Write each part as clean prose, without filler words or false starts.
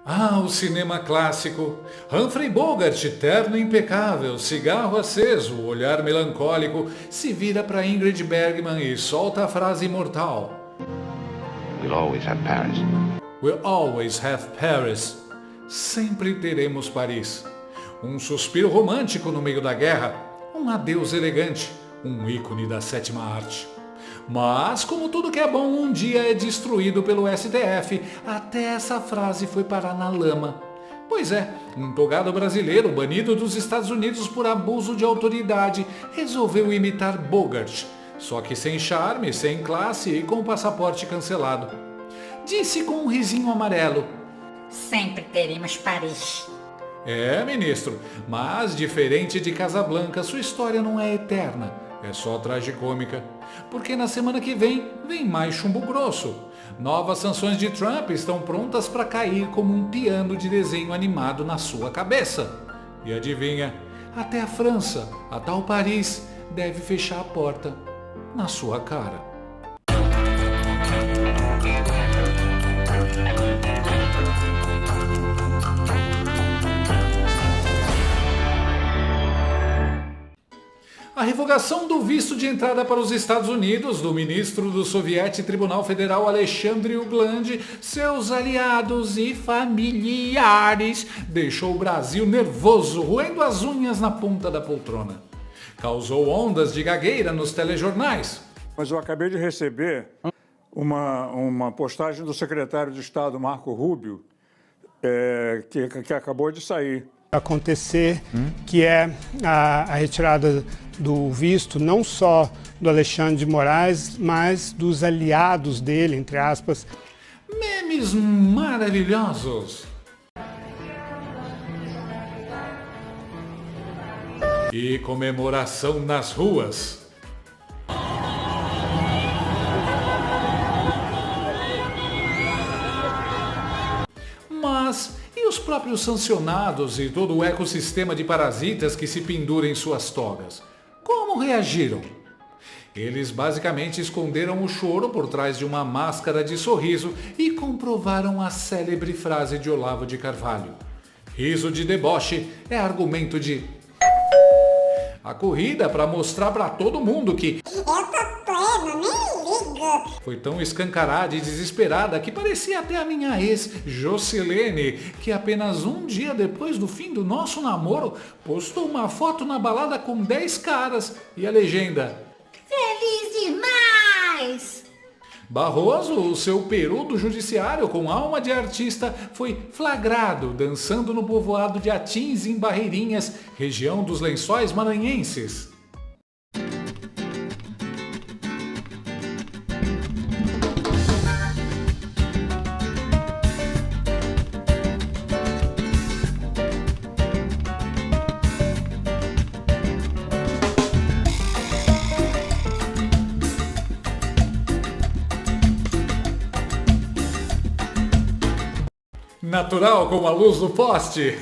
Ah, o cinema clássico. Humphrey Bogart, terno impecável, cigarro aceso, olhar melancólico, se vira para Ingrid Bergman e solta a frase imortal. We'll always have Paris. We'll always have Paris. Sempre teremos Paris. Um suspiro romântico no meio da guerra, um adeus elegante, um ícone da sétima arte. Mas, como tudo que é bom um dia é destruído pelo STF, até essa frase foi parar na lama. Pois é, um togado brasileiro banido dos Estados Unidos por abuso de autoridade resolveu imitar Bogart, só que sem charme, sem classe e com o passaporte cancelado. Disse com um risinho amarelo: Sempre teremos Paris. É, ministro, mas diferente de Casablanca, sua história não é eterna, é só tragicômica. Porque na semana que vem mais chumbo grosso. Novas sanções de Trump estão prontas para cair como um piano de desenho animado na sua cabeça. E adivinha, até a França, a tal Paris, deve fechar a porta na sua cara. A revogação do visto de entrada para os Estados Unidos do ministro do Soviético Tribunal Federal Alexandre Ugland, seus aliados e familiares, deixou o Brasil nervoso, roendo as unhas na ponta da poltrona. Causou ondas de gagueira nos telejornais. Mas eu acabei de receber uma postagem do secretário de Estado, Marco Rubio, que acabou de sair. Acontecer, que é a retirada do visto não só do Alexandre de Moraes, mas dos aliados dele, entre aspas. Memes maravilhosos. E comemoração nas ruas. Mas e os próprios sancionados e todo o ecossistema de parasitas que se penduram em suas togas? Como reagiram? Eles basicamente esconderam o choro por trás de uma máscara de sorriso e comprovaram a célebre frase de Olavo de Carvalho: riso de deboche é argumento de... A corrida para mostrar para todo mundo que eu tô pleno, nem ligo. Foi tão escancarada e desesperada que parecia até a minha ex, Jocilene, que apenas um dia depois do fim do nosso namoro, postou uma foto na balada com 10 caras e a legenda: Feliz demais! Barroso, o seu peru do judiciário com alma de artista, foi flagrado dançando no povoado de Atins, em Barreirinhas, região dos Lençóis Maranhenses. Natural como a luz do poste.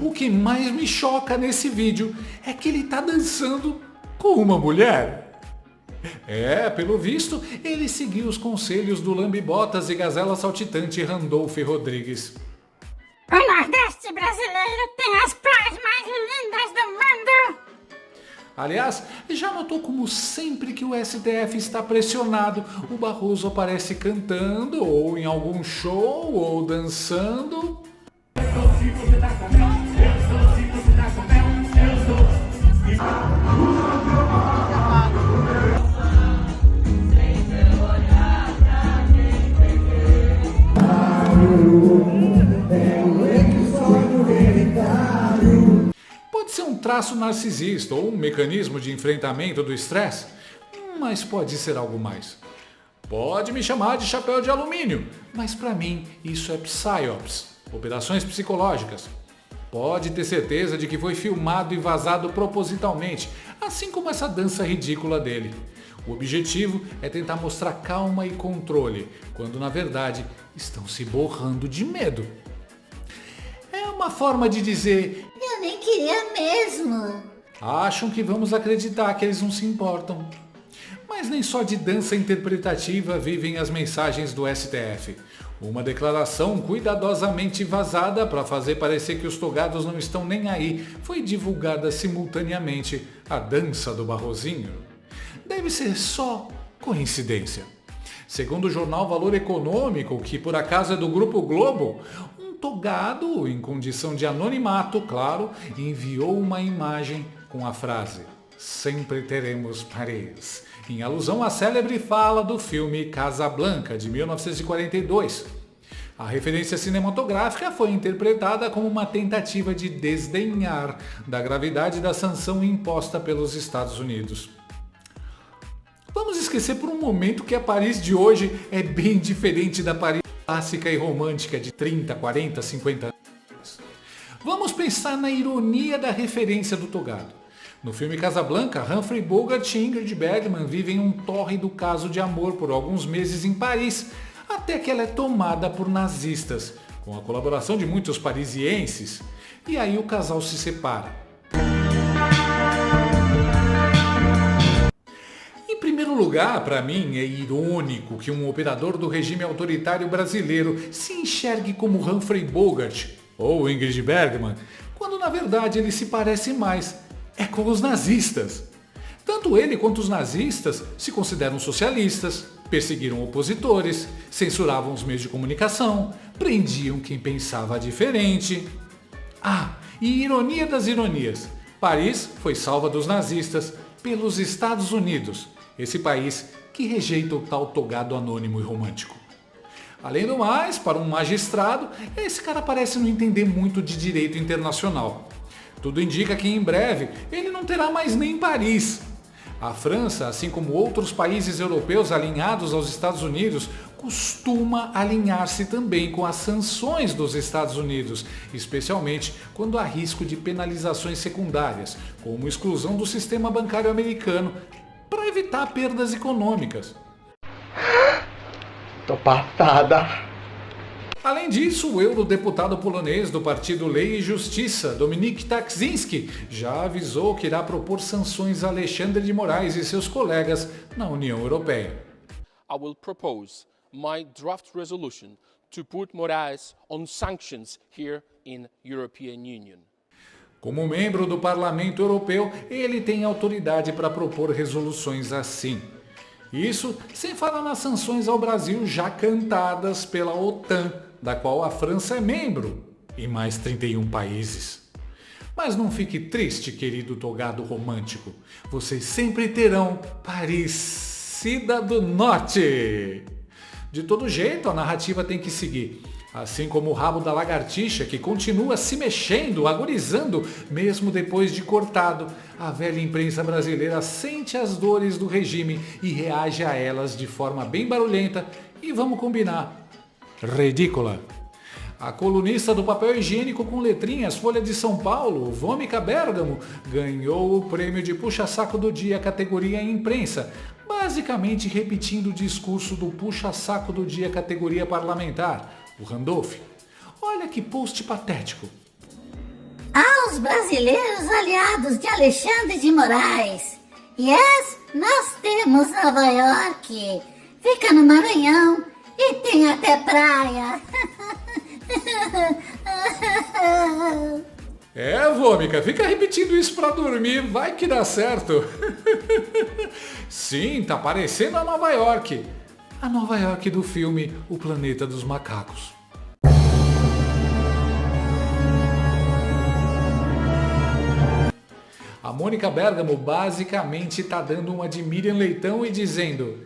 O que mais me choca nesse vídeo é que ele tá dançando com uma mulher. Pelo visto, ele seguiu os conselhos do lambibotas e gazela saltitante Randolph Rodrigues. O Nordeste brasileiro tem as praias mais lindas do mundo! Aliás, já notou como sempre que o STF está pressionado, o Barroso aparece cantando, ou em algum show, ou dançando? Pode ser um traço narcisista ou um mecanismo de enfrentamento do estresse, mas pode ser algo mais. Pode me chamar de chapéu de alumínio, mas para mim isso é psyops, operações psicológicas. Pode ter certeza de que foi filmado e vazado propositalmente, assim como essa dança ridícula dele. O objetivo é tentar mostrar calma e controle, quando na verdade estão se borrando de medo. É uma forma de dizer: Eu nem queria mesmo. Acham que vamos acreditar que eles não se importam. Mas nem só de dança interpretativa vivem as mensagens do STF. Uma declaração cuidadosamente vazada para fazer parecer que os togados não estão nem aí foi divulgada simultaneamente a dança do Barrozinho. Deve ser só coincidência. Segundo o jornal Valor Econômico, que por acaso é do Grupo Globo, um togado, em condição de anonimato, claro, enviou uma imagem com a frase "Sempre teremos Paris", em alusão à célebre fala do filme Casablanca, de 1942. A referência cinematográfica foi interpretada como uma tentativa de desdenhar da gravidade da sanção imposta pelos Estados Unidos. Vamos esquecer por um momento que a Paris de hoje é bem diferente da Paris clássica e romântica de 30, 40, 50 anos. Vamos pensar na ironia da referência do togado. No filme Casablanca, Humphrey Bogart e Ingrid Bergman vivem um tórrido caso de amor por alguns meses em Paris, até que ela é tomada por nazistas, com a colaboração de muitos parisienses, e aí o casal se separa. Em primeiro lugar, para mim, é irônico que um operador do regime autoritário brasileiro se enxergue como Humphrey Bogart ou Ingrid Bergman, quando na verdade ele se parece mais com os nazistas. Tanto ele quanto os nazistas se consideram socialistas, perseguiram opositores, censuravam os meios de comunicação, prendiam quem pensava diferente. E ironia das ironias, Paris foi salva dos nazistas pelos Estados Unidos, esse país que rejeita o tal togado anônimo e romântico. Além do mais, para um magistrado, esse cara parece não entender muito de direito internacional. Tudo indica que em breve ele não terá mais nem Paris. A França, assim como outros países europeus alinhados aos Estados Unidos, costuma alinhar-se também com as sanções dos Estados Unidos, especialmente quando há risco de penalizações secundárias, como exclusão do sistema bancário americano, para evitar perdas econômicas. Tô passada! Além disso, o eurodeputado polonês do Partido Lei e Justiça, Dominik Tarczyński, já avisou que irá propor sanções a Alexandre de Moraes e seus colegas na União Europeia. I will propose my draft resolution to put Moraes on sanctions here in European Union. Como membro do Parlamento Europeu, ele tem autoridade para propor resoluções assim. Isso sem falar nas sanções ao Brasil já cantadas pela OTAN, da qual a França é membro, e mais 31 países. Mas não fique triste, querido togado romântico. Vocês sempre terão Parecida do Norte. De todo jeito, a narrativa tem que seguir. Assim como o rabo da lagartixa, que continua se mexendo, agonizando, mesmo depois de cortado, a velha imprensa brasileira sente as dores do regime e reage a elas de forma bem barulhenta e, vamos combinar, ridícula. A colunista do papel higiênico com letrinhas Folha de São Paulo, Vômica Bergamo, ganhou o prêmio de puxa-saco do dia categoria imprensa, basicamente repetindo o discurso do puxa-saco do dia categoria parlamentar, o Randolph. Olha que post patético. Aos brasileiros aliados de Alexandre de Moraes. Yes, nós temos Nova York. Fica no Maranhão e tem até praia. Vômica, fica repetindo isso pra dormir, vai que dá certo. Sim, tá parecendo a Nova York. A Nova York do filme O Planeta dos Macacos. A Mônica Bergamo basicamente tá dando uma de Miriam Leitão e dizendo: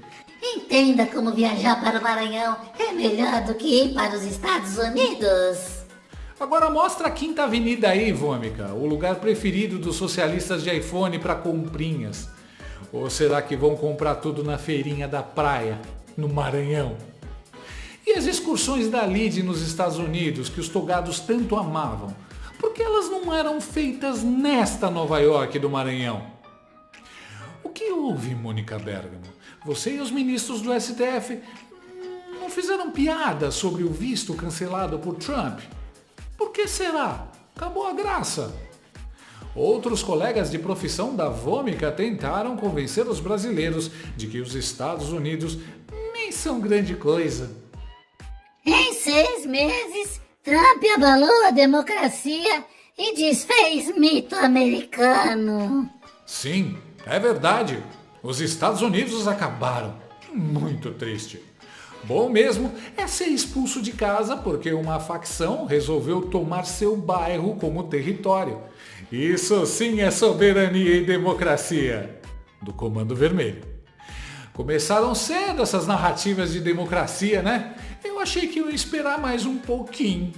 Entenda como viajar para o Maranhão é melhor do que ir para os Estados Unidos. Agora mostra a Quinta Avenida aí, Vômica, o lugar preferido dos socialistas de iPhone para comprinhas. Ou será que vão comprar tudo na feirinha da praia, no Maranhão? E as excursões da Lide nos Estados Unidos, que os togados tanto amavam, por que elas não eram feitas nesta Nova York do Maranhão? O que houve, Mônica Bergamo? Você e os ministros do STF não fizeram piada sobre o visto cancelado por Trump? Por que será? Acabou a graça. Outros colegas de profissão da Vômica tentaram convencer os brasileiros de que os Estados Unidos nem são grande coisa. Em 6 meses, Trump abalou a democracia e desfez mito americano. Sim, é verdade. Os Estados Unidos acabaram. Muito triste. Bom mesmo é ser expulso de casa porque uma facção resolveu tomar seu bairro como território. Isso sim é soberania e democracia. Do Comando Vermelho. Começaram cedo essas narrativas de democracia, né? Eu achei que eu ia esperar mais um pouquinho.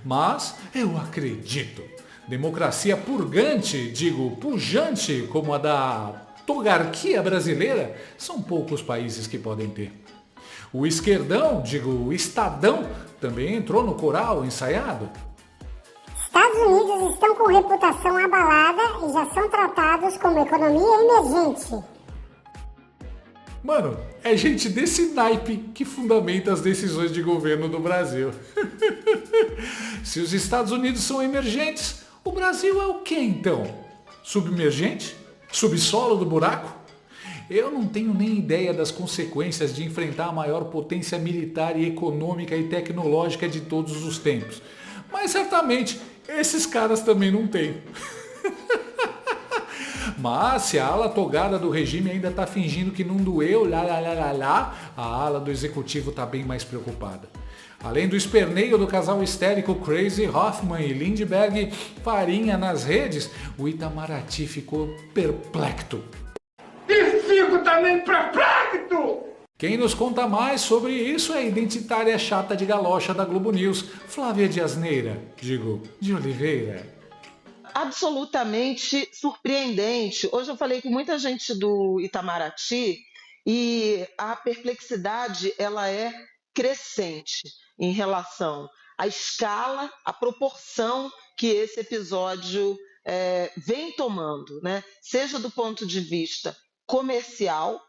Mas eu acredito. Democracia purgante, digo pujante, como a da togarquia brasileira, são poucos países que podem ter. O esquerdão, digo o estadão, também entrou no coral ensaiado. Estados Unidos estão com reputação abalada e já são tratados como economia emergente. Mano, é gente desse naipe que fundamenta as decisões de governo do Brasil. Se os Estados Unidos são emergentes, o Brasil é o quê então? Submergente? Subsolo do buraco? Eu não tenho nem ideia das consequências de enfrentar a maior potência militar e econômica e tecnológica de todos os tempos. Mas certamente esses caras também não têm. Mas se a ala togada do regime ainda está fingindo que não doeu, a ala do executivo está bem mais preocupada. Além do esperneio do casal histérico Crazy Hoffman e Lindbergh Farinha nas redes, o Itamaraty ficou perplexo. E fico também perplexo! Quem nos conta mais sobre isso é a identitária chata de galocha da Globo News, Flávia de Oliveira. Absolutamente surpreendente. Hoje eu falei com muita gente do Itamaraty e a perplexidade ela é crescente em relação à escala, à proporção que esse episódio vem tomando, né? Seja do ponto de vista comercial,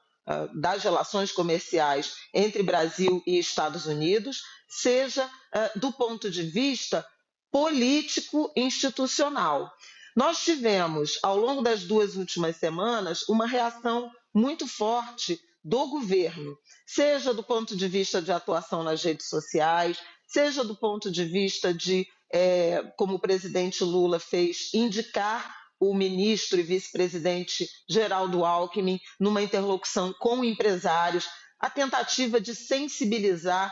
das relações comerciais entre Brasil e Estados Unidos, seja do ponto de vista político-institucional. Nós tivemos, ao longo das 2 últimas semanas, uma reação muito forte do governo, seja do ponto de vista de atuação nas redes sociais, seja do ponto de vista de, como o presidente Lula fez, indicar o ministro e vice-presidente Geraldo Alckmin numa interlocução com empresários, a tentativa de sensibilizar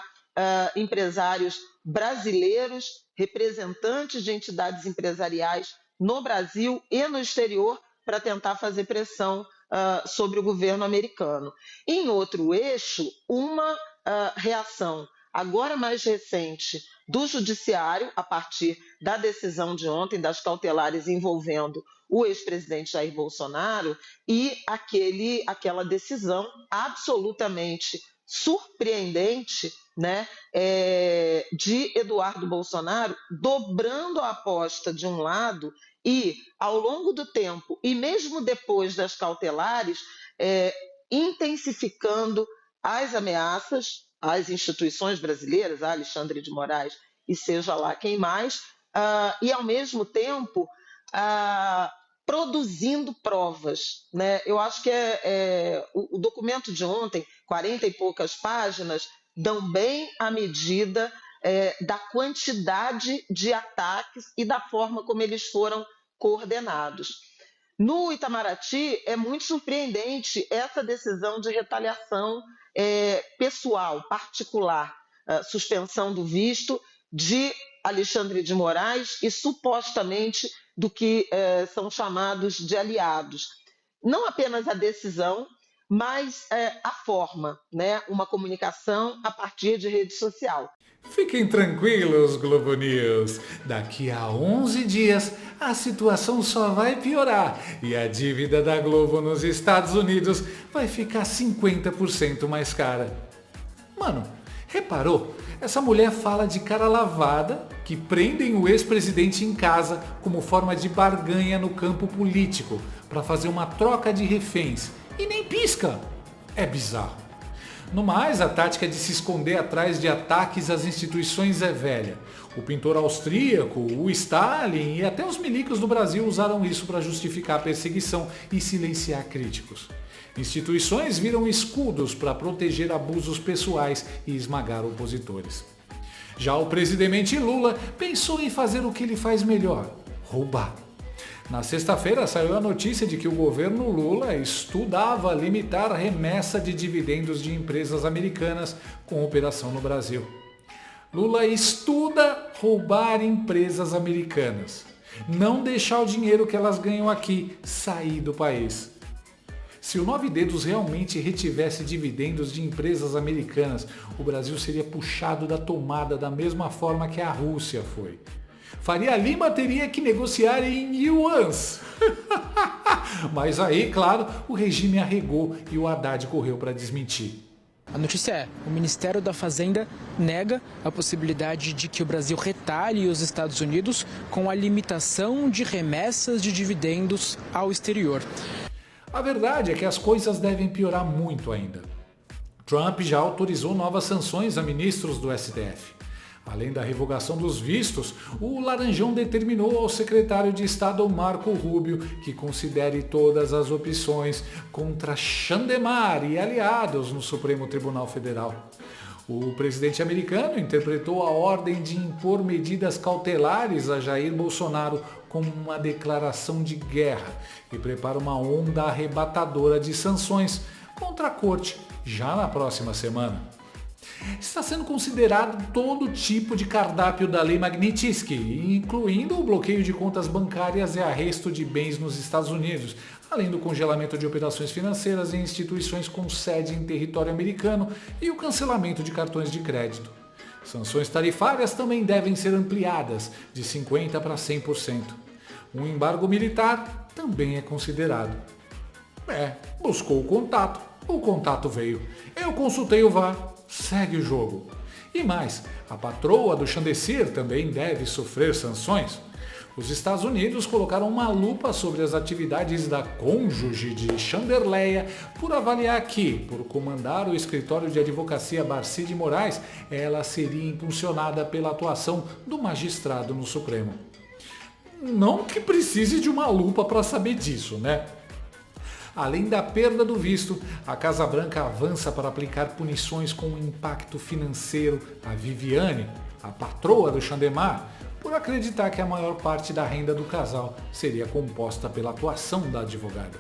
empresários brasileiros, representantes de entidades empresariais no Brasil e no exterior para tentar fazer pressão sobre o governo americano. Em outro eixo, uma reação agora mais recente do Judiciário, a partir da decisão de ontem das cautelares envolvendo o ex-presidente Jair Bolsonaro e aquela decisão absolutamente surpreendente, né, de Eduardo Bolsonaro dobrando a aposta de um lado e, ao longo do tempo, e mesmo depois das cautelares, intensificando as ameaças às instituições brasileiras, a Alexandre de Moraes e seja lá quem mais, e, ao mesmo tempo, produzindo provas, né? Eu acho que o documento de ontem, 40 e poucas páginas, dão bem a medida da quantidade de ataques e da forma como eles foram coordenados. No Itamaraty, é muito surpreendente essa decisão de retaliação pessoal, particular, suspensão do visto de Alexandre de Moraes e supostamente do que são chamados de aliados. Não apenas a decisão, mas a forma, né? Uma comunicação a partir de rede social. Fiquem tranquilos, Globo News. Daqui a 11 dias, a situação só vai piorar e a dívida da Globo nos Estados Unidos vai ficar 50% mais cara. Mano, reparou? Essa mulher fala de cara lavada que prendem o ex-presidente em casa como forma de barganha no campo político para fazer uma troca de reféns e nem pisca. É bizarro. No mais, a tática de se esconder atrás de ataques às instituições é velha. O pintor austríaco, o Stalin e até os milicos do Brasil usaram isso para justificar a perseguição e silenciar críticos. Instituições viram escudos para proteger abusos pessoais e esmagar opositores. Já o presidente Lula pensou em fazer o que ele faz melhor: roubar. Na sexta-feira saiu a notícia de que o governo Lula estudava limitar a remessa de dividendos de empresas americanas com operação no Brasil. Lula estuda roubar empresas americanas, não deixar o dinheiro que elas ganham aqui sair do país. Se o 9 Dedos realmente retivesse dividendos de empresas americanas, o Brasil seria puxado da tomada da mesma forma que a Rússia foi. Faria Lima teria que negociar em yuans. Mas aí, claro, o regime arregou e o Haddad correu para desmentir. A notícia é: o Ministério da Fazenda nega a possibilidade de que o Brasil retalhe os Estados Unidos com a limitação de remessas de dividendos ao exterior. A verdade é que as coisas devem piorar muito ainda. Trump já autorizou novas sanções a ministros do STF. Além da revogação dos vistos, o Laranjão determinou ao secretário de Estado Marco Rubio que considere todas as opções contra Xandemar e aliados no Supremo Tribunal Federal. O presidente americano interpretou a ordem de impor medidas cautelares a Jair Bolsonaro como uma declaração de guerra e prepara uma onda arrebatadora de sanções contra a corte já na próxima semana. Está sendo considerado todo tipo de cardápio da Lei Magnitsky, incluindo o bloqueio de contas bancárias e arresto de bens nos Estados Unidos, além do congelamento de operações financeiras em instituições com sede em território americano e o cancelamento de cartões de crédito. Sanções tarifárias também devem ser ampliadas de 50% para 100%. Um embargo militar também é considerado. Buscou o contato veio. Eu consultei o VAR, segue o jogo. E mais, a patroa do Chandesir também deve sofrer sanções. Os Estados Unidos colocaram uma lupa sobre as atividades da cônjuge de Chanderleia por avaliar que, por comandar o escritório de advocacia Barcy de Moraes, ela seria impulsionada pela atuação do magistrado no Supremo. Não que precise de uma lupa para saber disso, né? Além da perda do visto, a Casa Branca avança para aplicar punições com impacto financeiro a Viviane, a patroa do Xandemar, por acreditar que a maior parte da renda do casal seria composta pela atuação da advogada.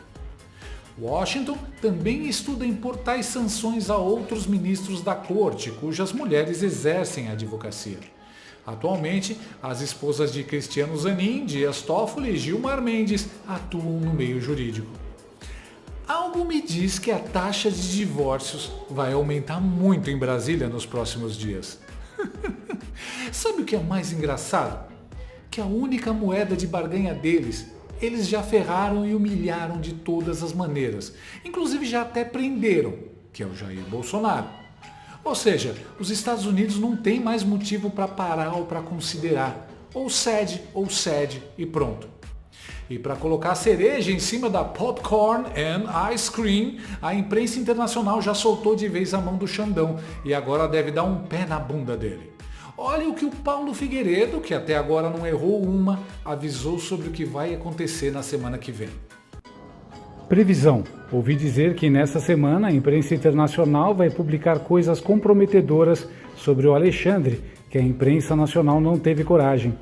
Washington também estuda importar tais sanções a outros ministros da corte, cujas mulheres exercem a advocacia. Atualmente, as esposas de Cristiano Zanin, Dias Toffoli e Gilmar Mendes atuam no meio jurídico. Algo me diz que a taxa de divórcios vai aumentar muito em Brasília nos próximos dias. Sabe o que é mais engraçado? Que a única moeda de barganha deles, eles já ferraram e humilharam de todas as maneiras. Inclusive já até prenderam, que é o Jair Bolsonaro. Ou seja, os Estados Unidos não têm mais motivo para parar ou para considerar. Ou cede e pronto. E para colocar a cereja em cima da popcorn and ice cream, a imprensa internacional já soltou de vez a mão do Xandão e agora deve dar um pé na bunda dele. Olha o que o Paulo Figueiredo, que até agora não errou uma, avisou sobre o que vai acontecer na semana que vem. Previsão. Ouvi dizer que nesta semana a imprensa internacional vai publicar coisas comprometedoras sobre o Alexandre, que a imprensa nacional não teve coragem.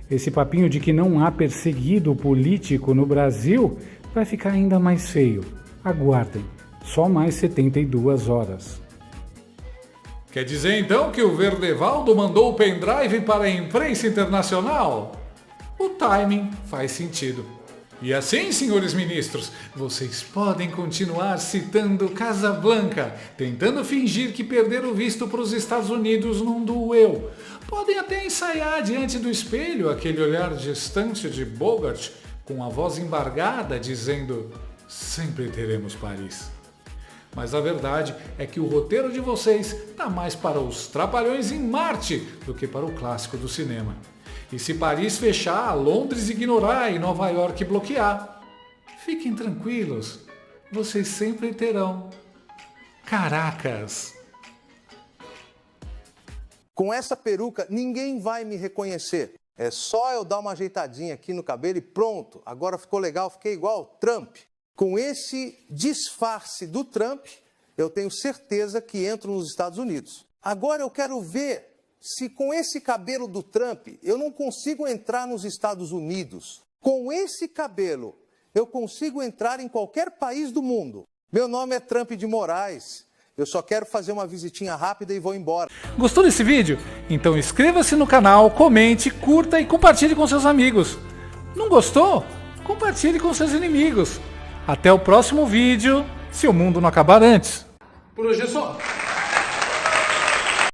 Esse papinho de que não há perseguido político no Brasil vai ficar ainda mais feio. Aguardem. Só mais 72 horas. Quer dizer então que o Verdevaldo mandou o pendrive para a imprensa internacional? O timing faz sentido. E assim, senhores ministros, vocês podem continuar citando Casablanca, tentando fingir que perder o visto para os Estados Unidos não doeu. Podem até ensaiar diante do espelho aquele olhar distante de Bogart, com a voz embargada, dizendo: sempre teremos Paris. Mas a verdade é que o roteiro de vocês está mais para os Trapalhões em Marte do que para o clássico do cinema. E se Paris fechar, Londres ignorar e Nova York bloquear, fiquem tranquilos, vocês sempre terão Caracas. Com essa peruca, ninguém vai me reconhecer. É só eu dar uma ajeitadinha aqui no cabelo e pronto. Agora ficou legal, fiquei igual Trump. Com esse disfarce do Trump, eu tenho certeza que entro nos Estados Unidos. Agora eu quero ver Se com esse cabelo do Trump eu não consigo entrar nos Estados Unidos, com esse cabelo eu consigo entrar em qualquer país do mundo. Meu nome é Trump de Moraes. Eu só quero fazer uma visitinha rápida e vou embora. Gostou desse vídeo? Então inscreva-se no canal, comente, curta e compartilhe com seus amigos. Não gostou? Compartilhe com seus inimigos. Até o próximo vídeo, se o mundo não acabar antes. Por hoje é só.